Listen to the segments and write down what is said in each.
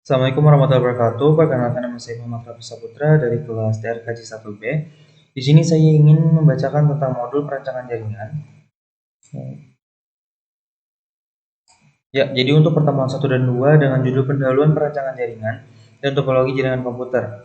Assalamualaikum warahmatullahi wabarakatuh. Perkenalkan, nama saya Muhammad Rafi Saputra dari kelas TRKJ 1B. Di sini saya ingin membacakan tentang modul perancangan jaringan. Ya, jadi untuk pertemuan 1 dan 2 dengan judul pendahuluan perancangan jaringan dan topologi jaringan komputer.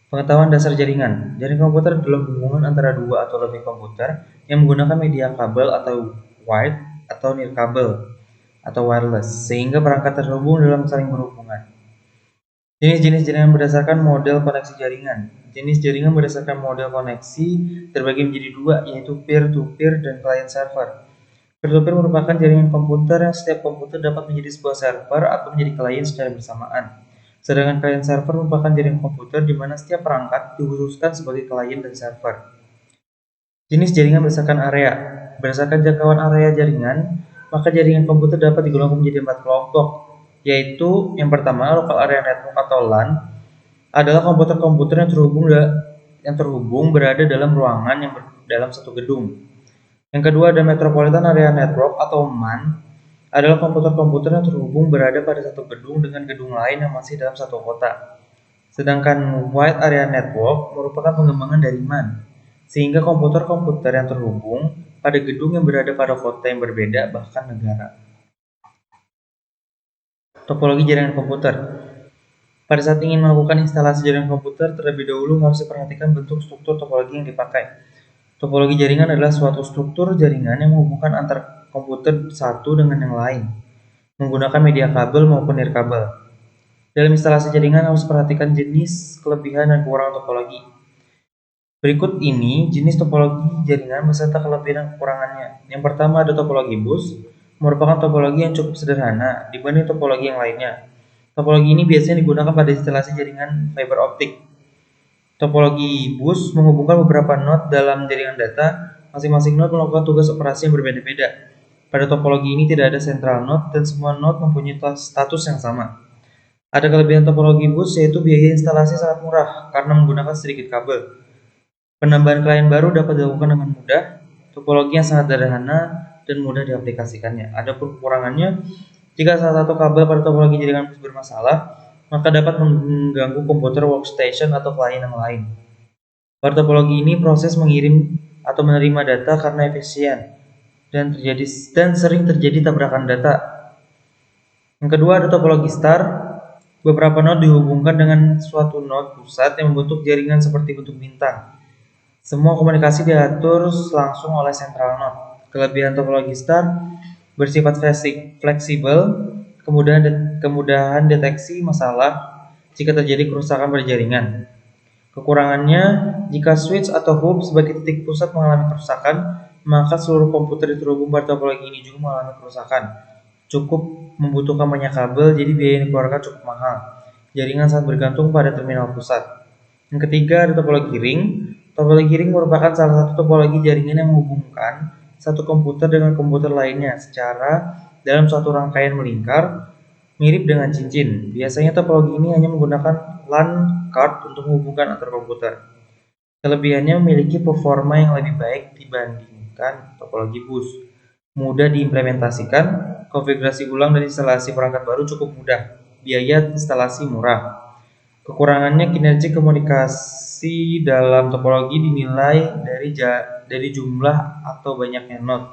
Pengetahuan dasar jaringan. Jaringan komputer adalah hubungan antara dua atau lebih komputer yang menggunakan media kabel atau wired atau nirkabel atau wireless, sehingga perangkat terhubung dalam saling berhubungan. Jenis-jenis jaringan berdasarkan model koneksi jaringan. Jenis jaringan berdasarkan model koneksi terbagi menjadi dua, yaitu peer-to-peer dan client-server. Peer-to-peer merupakan jaringan komputer yang setiap komputer dapat menjadi sebuah server atau menjadi klien secara bersamaan. Sedangkan client-server merupakan jaringan komputer di mana setiap perangkat dikhususkan sebagai klien dan server. Jenis jaringan berdasarkan area. Berdasarkan jangkauan area jaringan, maka jaringan komputer dapat digolongkan menjadi 4 kelompok, yaitu yang pertama, local area network atau LAN adalah komputer-komputer yang terhubung berada dalam ruangan yang dalam satu gedung. Yang kedua, ada metropolitan area network atau MAN adalah komputer-komputer yang terhubung berada pada satu gedung dengan gedung lain yang masih dalam satu kota. Sedangkan wide area network merupakan pengembangan dari MAN, sehingga komputer-komputer yang terhubung pada gedung yang berada pada kota yang berbeda bahkan negara. Topologi jaringan komputer. Pada saat ingin melakukan instalasi jaringan komputer, terlebih dahulu harus diperhatikan bentuk struktur topologi yang dipakai. Topologi jaringan adalah suatu struktur jaringan yang menghubungkan antar komputer satu dengan yang lain, menggunakan media kabel maupun nirkabel. Dalam instalasi jaringan harus perhatikan jenis, kelebihan, dan kekurangan topologi. Berikut ini jenis topologi jaringan beserta kelebihan dan kekurangannya. Yang pertama ada topologi bus, merupakan topologi yang cukup sederhana dibanding topologi yang lainnya. Topologi ini biasanya digunakan pada instalasi jaringan fiber optik. Topologi bus menghubungkan beberapa node dalam jaringan data. Masing-masing node melakukan tugas operasi yang berbeda-beda. Pada topologi ini tidak ada central node dan semua node mempunyai status yang sama. Ada kelebihan topologi bus yaitu biaya instalasi sangat murah karena menggunakan sedikit kabel. Penambahan klien baru dapat dilakukan dengan mudah. Topologi yang sangat sederhana dan mudah diaplikasikannya. Adapun kekurangannya, jika salah satu kabel pada topologi jaringan bus bermasalah, maka dapat mengganggu komputer workstation atau klien yang lain. Pada topologi ini, proses mengirim atau menerima data karena efisien dan sering terjadi tabrakan data. Yang kedua ada topologi star. Beberapa node dihubungkan dengan suatu node pusat yang membentuk jaringan seperti bentuk bintang. Semua komunikasi diatur langsung oleh central node. Kelebihan topologi star bersifat fleksibel, kemudahan deteksi masalah jika terjadi kerusakan pada jaringan. Kekurangannya, jika switch atau hub sebagai titik pusat mengalami kerusakan, maka seluruh komputer yang terhubung pada topologi ini juga mengalami kerusakan. Cukup membutuhkan banyak kabel, jadi biaya yang dikeluarkan cukup mahal. Jaringan sangat bergantung pada terminal pusat. Yang ketiga ada topologi ring. Topologi ring merupakan salah satu topologi jaringan yang menghubungkan satu komputer dengan komputer lainnya secara dalam suatu rangkaian melingkar mirip dengan cincin. Biasanya topologi ini hanya menggunakan LAN card untuk menghubungkan antar komputer. Kelebihannya memiliki performa yang lebih baik dibandingkan topologi bus. Mudah diimplementasikan, konfigurasi ulang dan instalasi perangkat baru cukup mudah. Biaya instalasi murah. Kekurangannya, kinerja komunikasi dalam topologi dinilai dari jumlah atau banyaknya node.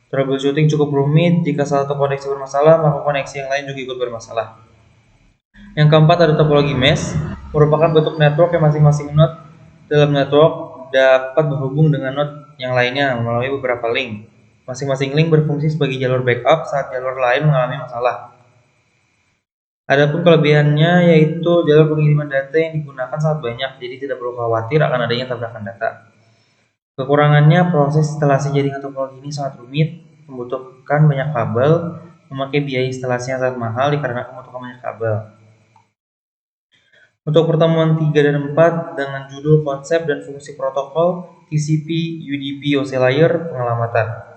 Troubleshooting cukup rumit. Jika salah satu koneksi bermasalah, maka koneksi yang lain juga ikut bermasalah. Yang keempat ada topologi mesh, merupakan bentuk network yang masing-masing node dalam network dapat berhubung dengan node yang lainnya melalui beberapa link. Masing-masing link berfungsi sebagai jalur backup saat jalur lain mengalami masalah. Adapun kelebihannya yaitu jalur pengiriman data yang digunakan sangat banyak, jadi tidak perlu khawatir akan adanya tabrakan data. Kekurangannya, proses instalasi jaringan topologi ini sangat rumit, membutuhkan banyak kabel, memakai biaya instalasi yang sangat mahal dikarenakan membutuhkan banyak kabel. Untuk pertemuan 3 dan 4 dengan judul konsep dan fungsi protokol TCP UDP OC layer pengelamatan.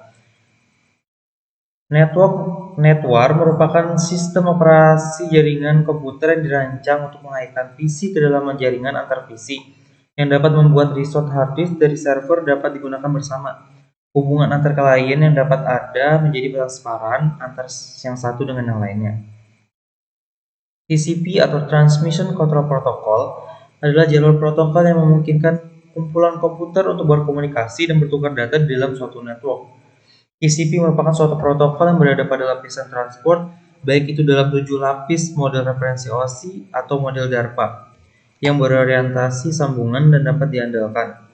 Network merupakan sistem operasi jaringan komputer yang dirancang untuk mengaitkan PC ke dalam jaringan antar PC yang dapat membuat resource hard disk dari server dapat digunakan bersama. Hubungan antar klien yang dapat ada menjadi transparan antar yang satu dengan yang lainnya. TCP atau Transmission Control Protocol adalah jalur protokol yang memungkinkan kumpulan komputer untuk berkomunikasi dan bertukar data di dalam suatu network. TCP merupakan suatu protokol yang berada pada lapisan transport, baik itu dalam 7 lapis model referensi OSI atau model DARPA, yang berorientasi sambungan dan dapat diandalkan.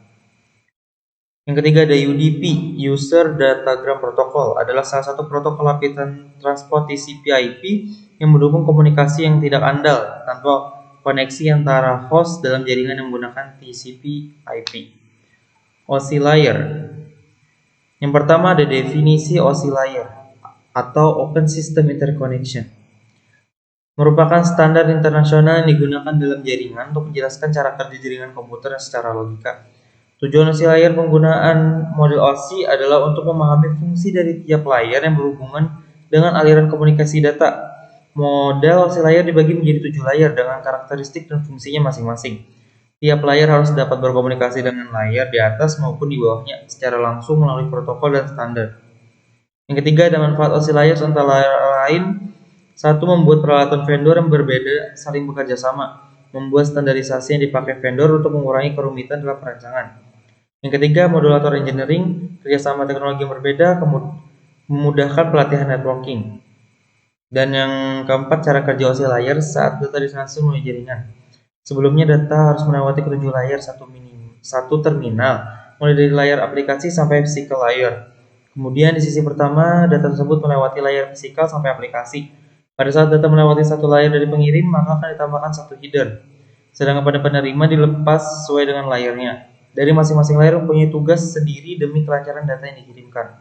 Yang ketiga ada UDP, User Datagram Protocol, adalah salah satu protokol lapisan transport TCP/IP yang mendukung komunikasi yang tidak andal tanpa koneksi antara host dalam jaringan yang menggunakan TCP/IP. OSI Layer. Yang pertama ada definisi OSI Layer atau Open System Interconnection. Merupakan standar internasional yang digunakan dalam jaringan untuk menjelaskan cara kerja jaringan komputer secara logika. Tujuan OSI Layer penggunaan model OSI adalah untuk memahami fungsi dari tiap layer yang berhubungan dengan aliran komunikasi data. Model OSI Layer dibagi menjadi 7 layer dengan karakteristik dan fungsinya masing-masing. Tiap layer harus dapat berkomunikasi dengan layer di atas maupun di bawahnya secara langsung melalui protokol dan standar. Yang ketiga ada manfaat OSI Layer antara lain, satu, membuat peralatan vendor yang berbeda saling bekerja sama, membuat standarisasi yang dipakai vendor untuk mengurangi kerumitan dalam perancangan. Yang ketiga, modulator engineering, kerjasama teknologi yang berbeda, memudahkan pelatihan networking. Dan yang keempat, cara kerja OSI Layer saat data ditransfer melalui jaringan. Sebelumnya data harus melewati ke 7 layer satu terminal, mulai dari layar aplikasi sampai physical layer. Kemudian di sisi pertama, data tersebut melewati layar physical sampai aplikasi. Pada saat data melewati satu layar dari pengirim, maka akan ditambahkan satu header. Sedangkan pada penerima dilepas sesuai dengan layarnya. Dari masing-masing layer mempunyai tugas sendiri demi kelancaran data yang dikirimkan.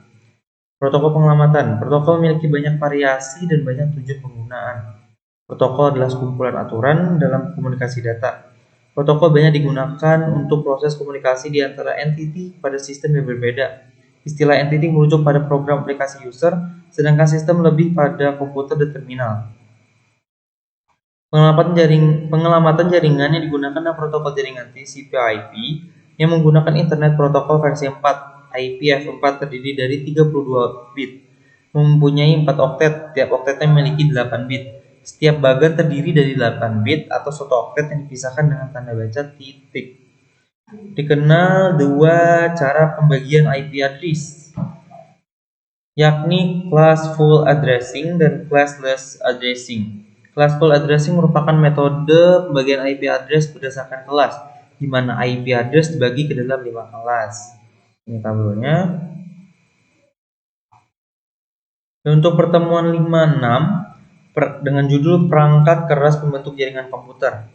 Protokol pengelamatan. Protokol memiliki banyak variasi dan banyak tujuan penggunaan. Protokol adalah sekumpulan aturan dalam komunikasi data. Protokol banyak digunakan untuk proses komunikasi di antara entity pada sistem yang berbeda. Istilah entity merujuk pada program aplikasi user, sedangkan sistem lebih pada komputer dan terminal. Pengelamatan jaringan yang digunakan adalah protokol jaringan TCP/IP yang menggunakan Internet Protokol versi 4, IPv4 terdiri dari 32 bit, mempunyai 4 oktet, tiap oktetnya memiliki 8 bit. Setiap bagan terdiri dari 8 bit atau satu oktet yang dipisahkan dengan tanda baca titik. Dikenal dua cara pembagian IP address, yakni classful addressing dan classless addressing. Classful addressing merupakan metode pembagian IP address berdasarkan kelas, di mana IP address dibagi ke dalam 5 kelas. Ini tabelnya. Dan untuk pertemuan 56 dengan judul perangkat keras pembentuk jaringan komputer.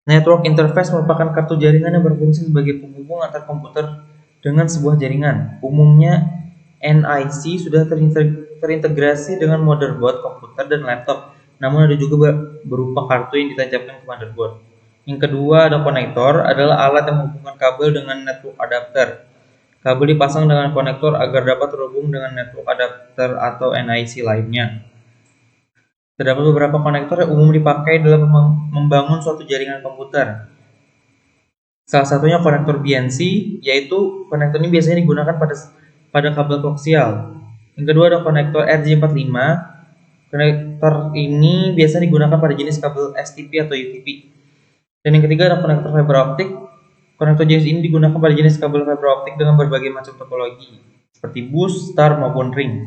Network interface merupakan kartu jaringan yang berfungsi sebagai penghubung antar komputer dengan sebuah jaringan. Umumnya NIC sudah terintegrasi dengan motherboard komputer dan laptop, namun ada juga berupa kartu yang ditancapkan ke motherboard. Yang kedua ada konektor, adalah alat yang menghubungkan kabel dengan network adapter. Kabel dipasang dengan konektor agar dapat terhubung dengan network adapter atau NIC lainnya. Terdapat beberapa konektor yang umum dipakai dalam membangun suatu jaringan komputer. Salah satunya konektor BNC, yaitu konektor ini biasanya digunakan pada kabel koaksial. Yang kedua ada konektor RJ45. Konektor ini biasanya digunakan pada jenis kabel STP atau UTP. Dan yang ketiga ada konektor fiber optik. Konektor jenis ini digunakan pada jenis kabel fiber optik dengan berbagai macam topologi, seperti bus, star, maupun ring.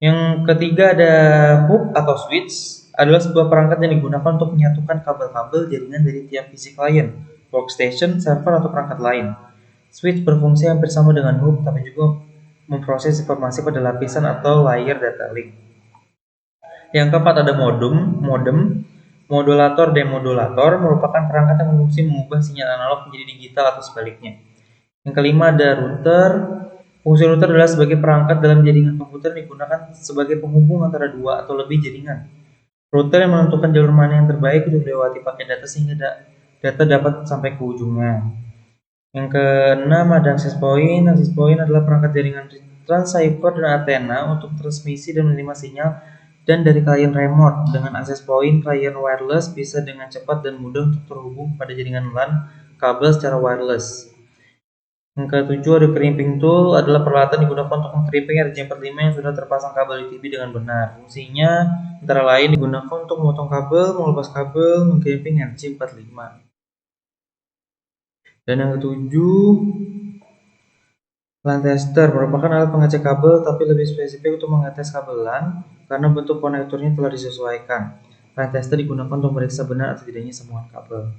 Yang ketiga ada hub atau switch, adalah sebuah perangkat yang digunakan untuk menyatukan kabel-kabel jaringan dari tiap PC client, workstation, server, atau perangkat lain. Switch berfungsi hampir sama dengan hub, tapi juga memproses informasi pada lapisan atau layer data link. Yang keempat ada modem. Modulator demodulator merupakan perangkat yang berfungsi mengubah sinyal analog menjadi digital atau sebaliknya. Yang kelima ada router. Fungsi router adalah sebagai perangkat dalam jaringan komputer yang digunakan sebagai penghubung antara dua atau lebih jaringan. Router yang menentukan jalur mana yang terbaik untuk dilewati pakai data sehingga data dapat sampai ke ujungnya. Yang keenam ada access point. Access point adalah perangkat jaringan transceiver dan antena untuk transmisi dan menerima sinyal dan dari klien remote. Dengan access point, klien wireless bisa dengan cepat dan mudah untuk terhubung pada jaringan LAN kabel secara wireless. Yang ketujuh ada crimping tool, adalah peralatan digunakan untuk mengkrimping RJ45 yang sudah terpasang kabel di TV dengan benar. Fungsinya antara lain digunakan untuk memotong kabel, melepas kabel, mengkrimping RJ45. Dan yang ketujuh, LAN tester merupakan alat pengecek kabel tapi lebih spesifik untuk mengetes kabelan karena bentuk konektornya telah disesuaikan. LAN tester digunakan untuk memeriksa benar atau tidaknya sambungan kabel.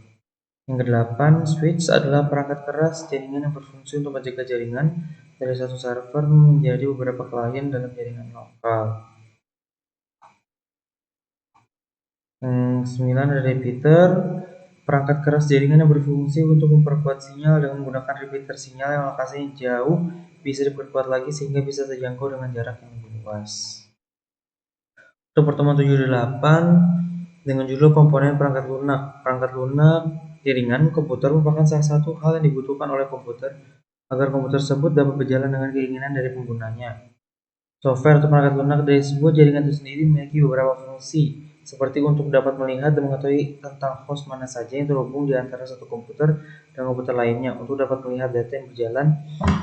Yang kedelapan, switch adalah perangkat keras jaringan yang berfungsi untuk menjaga jaringan dari satu server menjadi beberapa klien dalam jaringan lokal. Yang sembilan ada repeater, perangkat keras jaringan yang berfungsi untuk memperkuat sinyal dengan menggunakan repeater sinyal yang lokasinya jauh bisa diperkuat lagi sehingga bisa terjangkau dengan jarak yang lebih luas. Untuk pertemuan 78 dengan judul komponen perangkat lunak. Perangkat lunak jaringan komputer merupakan salah satu hal yang dibutuhkan oleh komputer agar komputer tersebut dapat berjalan dengan keinginan dari penggunanya. Software atau perangkat lunak dari sebuah jaringan itu sendiri memiliki beberapa fungsi, seperti untuk dapat melihat dan mengetahui tentang host mana saja yang terhubung di antara satu komputer dan komputer lainnya, untuk dapat melihat data yang berjalan,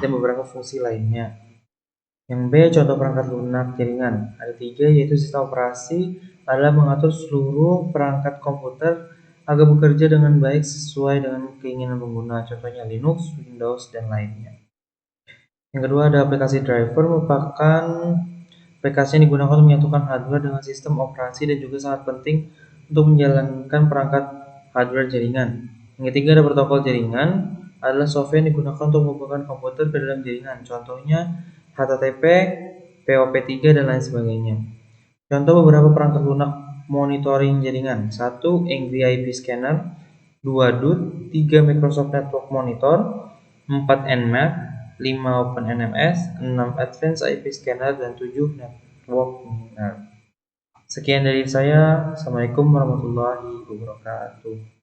dan beberapa fungsi lainnya. Yang B, contoh perangkat lunak jaringan. Ada 3, yaitu sistem operasi adalah mengatur seluruh perangkat komputer agar bekerja dengan baik sesuai dengan keinginan pengguna, contohnya Linux, Windows, dan lainnya. Yang kedua ada aplikasi driver, merupakan aplikasi yang digunakan untuk menyatukan hardware dengan sistem operasi dan juga sangat penting untuk menjalankan perangkat hardware jaringan. Yang ketiga ada protokol jaringan, adalah software yang digunakan untuk menghubungkan komputer ke dalam jaringan, contohnya HTTP, POP3, dan lain sebagainya. Contoh beberapa perangkat lunak monitoring jaringan. 1. Angry IP Scanner, 2. DUT, 3. Microsoft Network Monitor, 4. Nmap, 5. OpenNMS, 6. Advanced IP Scanner, dan 7. Network Miner. Sekian dari saya. Assalamualaikum warahmatullahi wabarakatuh.